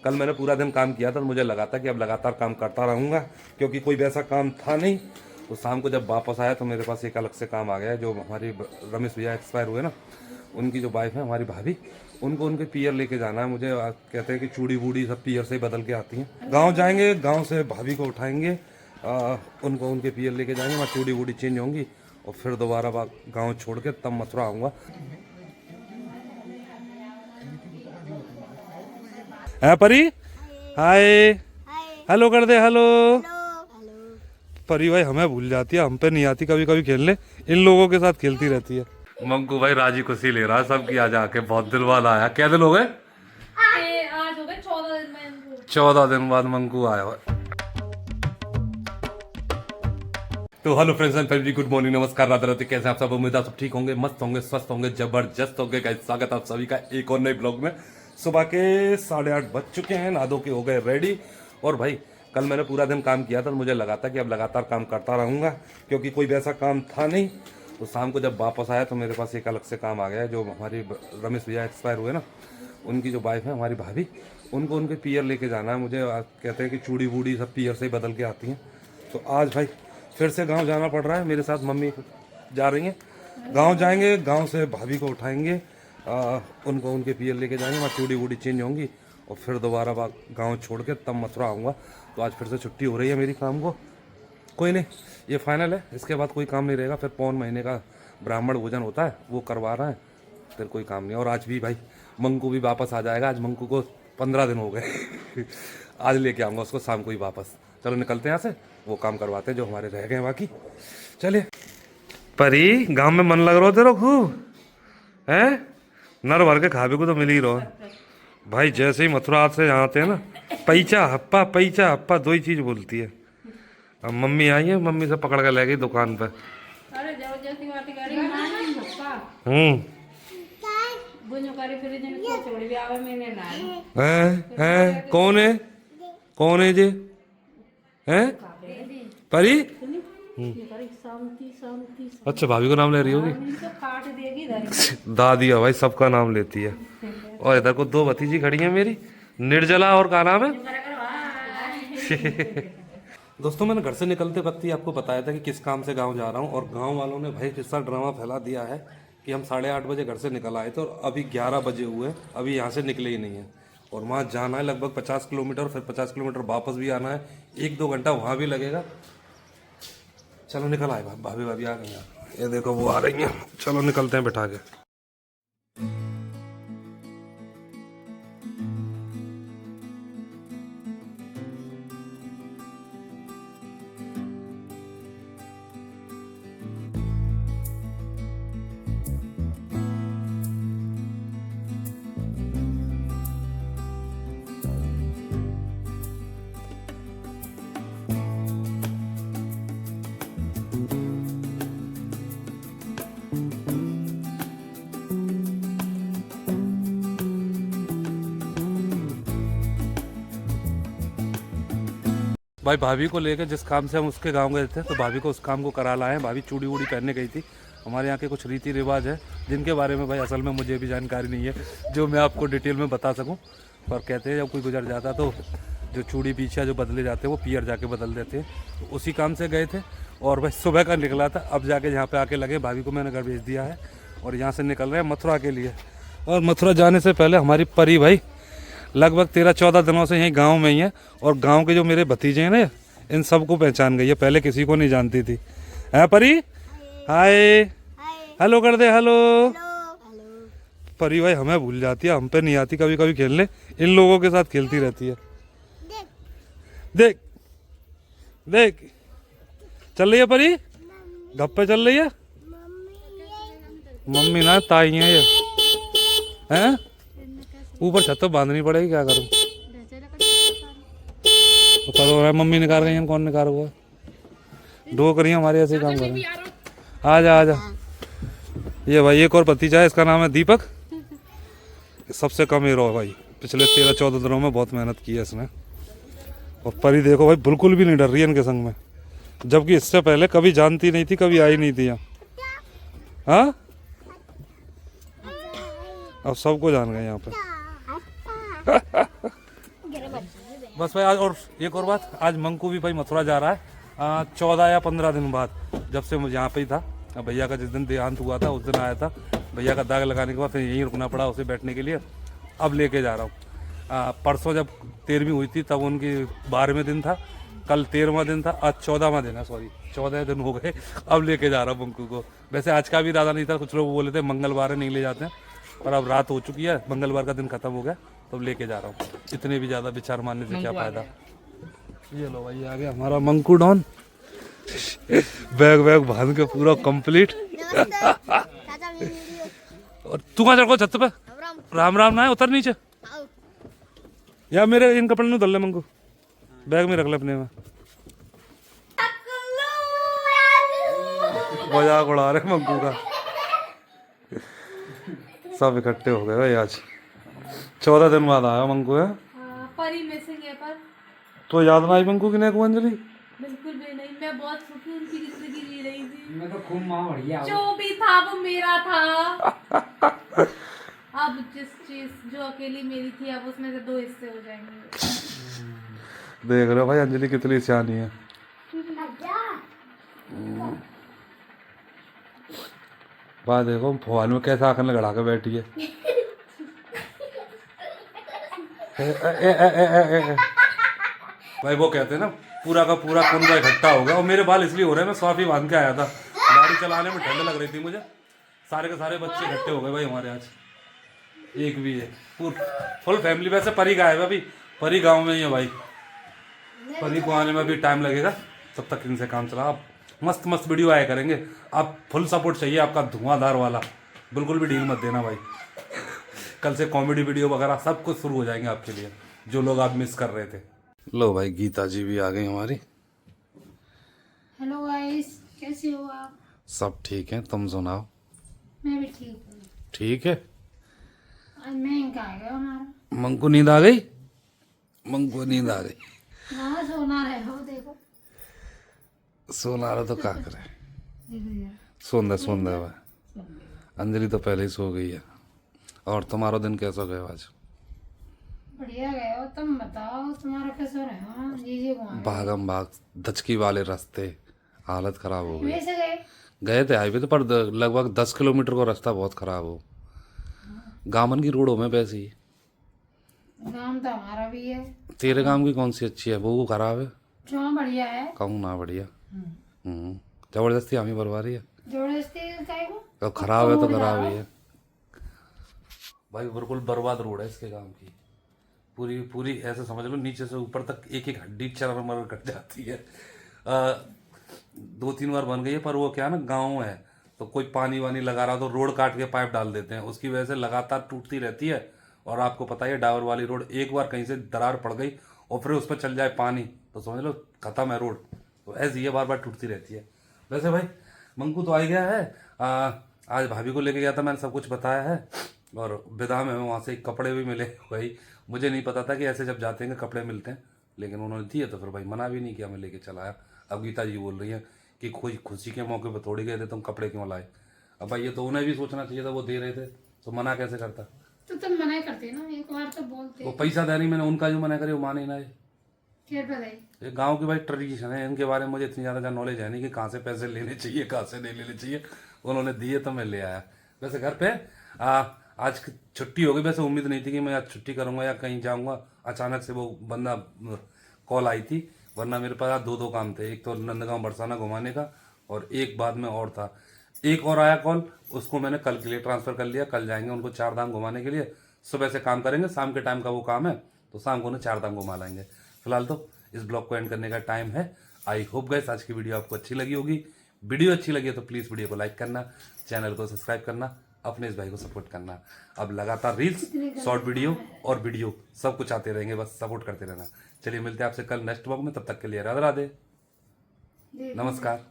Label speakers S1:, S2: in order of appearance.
S1: कल मैंने पूरा दिन काम किया था तो मुझे लगा था कि अब लगातार काम करता रहूँगा, क्योंकि कोई वैसा काम था नहीं। तो शाम को जब वापस आया तो मेरे पास एक अलग से काम आ गया है। जो हमारी रमेश भैया एक्सपायर हुए ना, उनकी जो वाइफ है हमारी भाभी, उनको उनके पियर लेके जाना है मुझे। कहते हैं कि चूड़ी वूड़ी सब पियर से ही बदल के आती हैं। गांव जाएंगे, गांव से भाभी को उठाएंगे, उनको उनके पियर लेके जाएंगे, वहाँ चूड़ी वूड़ी चेंज होंगी और फिर दोबारा गांव छोड़ के तब मथुरा आऊँगा। है परी, हाय हेलो कर दे, हेलो। परी भाई हमें भूल जाती है, हम पे नहीं आती, कभी कभी खेलने इन लोगों के साथ खेलती रहती है। मंकू भाई राजी खुशी ले रहा है सबकी, आज आके बहुत दिल वाला आया। क्या दिन हो गए?
S2: आज हो गए 14 दिन में।
S1: 14 दिन बाद मंकू आया हुआ। तो hello friends and family, good morning, नमस्कार, राधे राधे। कैसे आप सब? उम्मीद है सब ठीक होंगे, मस्त होंगे, स्वस्थ होंगे, जबरदस्त होंगे। गाइस स्वागत आप सभी का एक और नए ब्लॉग में। सुबह के 8:30 बज चुके हैं, नहा के हो गए रेडी। और भाई कल मैंने पूरा दिन काम किया था तो मुझे लगा था कि अब लगातार काम करता रहूँगा, क्योंकि कोई वैसा काम था नहीं। तो शाम को जब वापस आया तो मेरे पास एक अलग से काम आ गया है। जो हमारी रमेश भैया एक्सपायर हुए ना, उनकी जो वाइफ है हमारी भाभी, उनको उनके पियर लेके जाना है मुझे। कहते हैं कि चूड़ी वूड़ी सब पियर से ही बदल के आती हैं। तो आज भाई फिर से गांव जाना पड़ रहा है, मेरे साथ मम्मी जा रही हैं। गांव जाएंगे, गांव से भाभी को उठाएंगे, उनको उनके पियर लेके जाएंगे, वहाँ चूड़ी वूड़ी चेंज होंगी और फिर दोबारा गांव छोड़ के तब मथुरा आऊँगा। तो आज फिर से छुट्टी हो रही है मेरी काम को। कोई नहीं, ये फाइनल है, इसके बाद कोई काम नहीं रहेगा। फिर पौन महीने का ब्राह्मण भोजन होता है, वो करवा रहा है, फिर कोई काम नहीं। और आज भी भाई मंकू भी वापस आ जाएगा। आज मंकू को 15 दिन हो गए आज लेके आऊँगा उसको शाम को ही वापस। चलो निकलते हैं यहाँ से, वो काम करवाते हैं जो हमारे रह गए बाकी। चलिए परी, गांव में मन लग रहा हो तेरा खूब है? नर भर के खावे को तो मिल ही रहो भाई। जैसे ही मथुरा से यहाँ आते हैं ना, पैचा हप्पा दो ही चीज बोलती है। अब मम्मी आई है, मम्मी से पकड़ के ले गई दुकान पे।
S2: अरे जबरदस्ती बात करी भी आवे मैंने
S1: हैं कौन है जे हैं परी? अच्छा भाभी को नाम ले रही होगी।
S2: काट देगी
S1: दादी है भाई, सबका नाम लेती है। और इधर को 2 भतीजी खड़ी हैं मेरी, निर्जला और का नाम है दोस्तों मैंने घर से निकलते वक्त ही आपको बताया था कि किस काम से गांव जा रहा हूं। और गांव वालों ने भाई किस्सा ड्रामा फैला दिया है कि हम 8:30 बजे घर से निकल आए थे और अभी 11 बजे हुए, अभी यहाँ से निकले ही नहीं है। और वहाँ जाना है लगभग 50 किलोमीटर, फिर 50 किलोमीटर वापस भी आना है, 1-2 घंटा वहाँ भी लगेगा। चलो निकल आए, भाभी भाभी आ गई हैं, ये देखो वो आ रही हैं। चलो निकलते हैं बैठा के। भाई भाभी को लेकर जिस काम से हम उसके गांव गए थे, तो भाभी को उस काम को करा लाए हैं। भाभी चूड़ी वूड़ी पहनने गई थी। हमारे यहाँ के कुछ रीति रिवाज है जिनके बारे में भाई असल में मुझे भी जानकारी नहीं है, जो मैं आपको डिटेल में बता सकूं। पर कहते हैं जब कोई गुजर जाता तो जो चूड़ी पीछा जो बदले जाते हैं वो पियर जाके बदल देते हैं। तो उसी काम से गए थे और भाई सुबह का निकला था, अब जाके यहाँ पे आके लगे। भाभी को मैंने घर भेज दिया है और यहाँ से निकल रहे हैं मथुरा के लिए। और मथुरा जाने से पहले हमारी परी भाई लगभग 13-14 दिनों से यहीं गांव में ही है। और गांव के जो मेरे भतीजे हैं ना, इन सबको पहचान गई है, पहले किसी को नहीं जानती थी। है परी, हाय हेलो कर दे, हेलो। परी भाई हमें भूल जाती है, हम पे नहीं आती, कभी कभी खेलने इन लोगों के साथ खेलती रहती है। देख देख चल रही है परी, गप्पे चल रही है। मम्मी ना ताई है ये, हैं ऊपर छत तो बांधनी पड़ेगी, क्या करूं? तो है मम्मी निकाल रही है, कौन निकाल हुआ? दो करिए हमारे ऐसे काम करें। आजा आजा। ये भाई एक और भतीजा है, इसका नाम है दीपक, सबसे कम हीरो है भाई। पिछले 13-14 दिनों में बहुत मेहनत की है इसने। और परी देखो भाई बिल्कुल भी नहीं डर रही है इनके संग में, जबकि इससे पहले कभी जानती नहीं थी, कभी आई नहीं थी यहाँ। हाँ अब सबको जान गए यहाँ पे बस भाई आज और एक और बात, आज मंकू भी भाई मथुरा जा रहा है 14 या 15 दिन बाद, जब से मैं यहाँ पे ही था। अब भैया का जिस दिन देहांत हुआ था उस दिन आया था, भैया का दाग लगाने के बाद फिर यहीं रुकना पड़ा उसे बैठने के लिए। अब लेके जा रहा हूँ। परसों जब 13वीं हुई थी तब उनकी 12वें दिन था, कल 13वां दिन था, आज 14वां दिन है, सॉरी 14 दिन हो गए। अब लेके जा रहा हूँ मंकू को। वैसे आज का भी इरादा नहीं था, कुछ लोग बोले थे मंगलवार नहीं ले जाते हैं, पर अब रात हो चुकी है, मंगलवार का दिन खत्म हो गया, तो लेके जा रहा हूँ। इतने भी ज़्यादा विचार मानने से क्या फ़ायदा। ये लो भाई आ गया हमारा मंकू डॉन, बैग वैग बांध के पूरा कंप्लीट। और तू कहाँ चढ़ छत पे? राम राम ना है, उतर नीचे। या मेरे इन कपड़े में धुल ले मंकू, बैग में रख ले अपने में। मजाक उड़ा रहे मंकू का। सब इकट्ठे हो गए भाई आज, 14 दिन बाद आया मंकू है।
S2: परी मिसिंग है पर
S1: तो याद ना आई मंकू की नेकू अंजलि?
S2: बिल्कुल भी नहीं, मैं बहुत सुखी उनकी जिंदगी जी रही थी।
S3: मैं तो खूब माँ बढ़िया
S2: जो भी था वो मेरा था। अब जिस चीज जो अकेली मेरी थी अब उसमें से 2 हिस्से हो जाएंगे।
S1: देख रहे हो भाई अंजलि कितनी सियानी है। बात देखो फोन में कैसा आंखें लगा के बैठी है। भाई वो कहते हैं ना पूरा का पूरा कुनबा इकट्ठा हो गया, और मेरे बाल इसलिए हो रहे हैं, मैं स्वाफी बांध के आया था, गाड़ी चलाने में ठंड लग रही थी मुझे। सारे के सारे बच्चे इकट्ठे हो गए भाई हमारे आज, एक भी है फुल फैमिली। वैसे परी गायब है अभी, परी गांव में ही है भाई, परी को आने में भी टाइम लगेगा, तब तक इनसे काम चला। आप मस्त मस्त वीडियो आया करेंगे, आप फुल सपोर्ट चाहिए आपका धुआंधार वाला, बिल्कुल भी ढील मत देना भाई। कल से कॉमेडी वीडियो वगैरह सब कुछ शुरू हो जाएंगे आपके लिए, जो लोग आप मिस कर रहे थे। लो भाई गीता जी भी आ गई हमारी।
S2: हेलो गाइस, कैसे हो आप?
S1: सब ठीक है, तुम सुनाओ।
S2: मैं भी ठीक हूँ।
S1: ठीक है।
S2: आज मैं इनका आ गया हमारा।
S1: मंकू नींद आ गई? मंकू नींद आ गई।
S2: हाँ सोना रहे हो, देखो
S1: सोना रहा तो क्या करे,
S2: देखो यार।
S1: सुन दे भाई। अंजलि तो पहले ही सो गई है। और तुम्हारा दिन कैसा गया आज?
S2: बढ़िया गए हो, तुम बताओ तुम्हारा कैसा रहा? जी घुमा
S1: भागम भाग दचकी वाले रास्ते, हालत खराब हो गई।
S2: वैसे गए
S1: गए थे हाईवे तो, पर लगभग 10 किलोमीटर का रास्ता बहुत खराब हो। गामन की रोडों में वैसी।
S2: गांव तो हमारा भी है।
S1: तेरे गांव की कौन सी अच्छी है? वो खराब है।
S2: जो बढ़िया है
S1: कहूँ ना बढ़िया। जबरदस्ती हमें बरवा रही है।
S2: जबरदस्ती का है वो।
S1: तो खराब है तो खराब ही है भाई, बिल्कुल बर्बाद रोड है इसके गांव की। पूरी पूरी ऐसे समझ लो नीचे से ऊपर तक एक एक हड्डी चरमर कट जाती है। 2-3 बार बन गई है, पर वो क्या है ना गाँव है, तो कोई पानी वानी लगा रहा तो रोड काट के पाइप डाल देते हैं, उसकी वजह से लगातार टूटती रहती है। और आपको पता ही है डावर वाली रोड, एक बार कहीं से दरार पड़ गई और फिर उस पर चल जाए पानी तो समझ लो खत्म है रोड। तो ऐसी है, बार बार टूटती रहती है। वैसे भाई मंकू तो आ गया है। आज भाभी को लेके गया था, मैंने सब कुछ बताया है। और विदा में वहाँ से कपड़े भी मिले भाई, मुझे नहीं पता था कि ऐसे जब जाते हैं कपड़े मिलते हैं, लेकिन उन्होंने दिए तो फिर भाई मना भी नहीं किया, मैं लेके चला आया। अब गीता जी बोल रही है कि खुशी के मौके पर थोड़ी गए थे तुम, कपड़े क्यों लाए? अब भाई ये तो उन्हें भी सोचना चाहिए था, वो दे रहे थे तो मना कैसे करता?
S2: तो तुम मना करते ना, एक बार तो बोलते।
S1: वो पैसा दे नहीं, मैंने उनका जो मना करे वो माने ना। ये गांव की भाई ट्रेडिशन है, इनके बारे में मुझे इतनी ज़्यादा नॉलेज है नहीं कि कहाँ से पैसे लेने चाहिए कहाँ से नहीं लेने चाहिए। उन्होंने दिए तो मैं ले आया। वैसे घर पे आज छुट्टी हो गई, वैसे उम्मीद नहीं थी कि मैं आज छुट्टी करूँगा या कहीं जाऊँगा। अचानक से वो बंदा कॉल आई थी, वरना मेरे पास 2 काम थे। एक तो नंदगांव बरसाना घुमाने का, और एक बाद में और था, एक और आया कॉल, उसको मैंने कल के लिए ट्रांसफ़र कर लिया। कल जाएंगे उनको 4 धाम घुमाने के लिए। सुबह से काम करेंगे, शाम के टाइम का वो काम है, तो शाम को उन्हें 4 धाम घुमा लाएंगे। फिलहाल तो इस ब्लॉग को एंड करने का टाइम है। आई होप गाइस आज की वीडियो आपको अच्छी लगी होगी। वीडियो अच्छी लगी तो प्लीज़ वीडियो को लाइक करना, चैनल को सब्सक्राइब करना, अपने इस भाई को सपोर्ट करना। अब लगातार रील्स, शॉर्ट वीडियो और वीडियो सब कुछ आते रहेंगे, बस सपोर्ट करते रहना। चलिए मिलते हैं आपसे कल नेक्स्ट ब्लॉग में, तब तक के लिए राधे राधे, नमस्कार।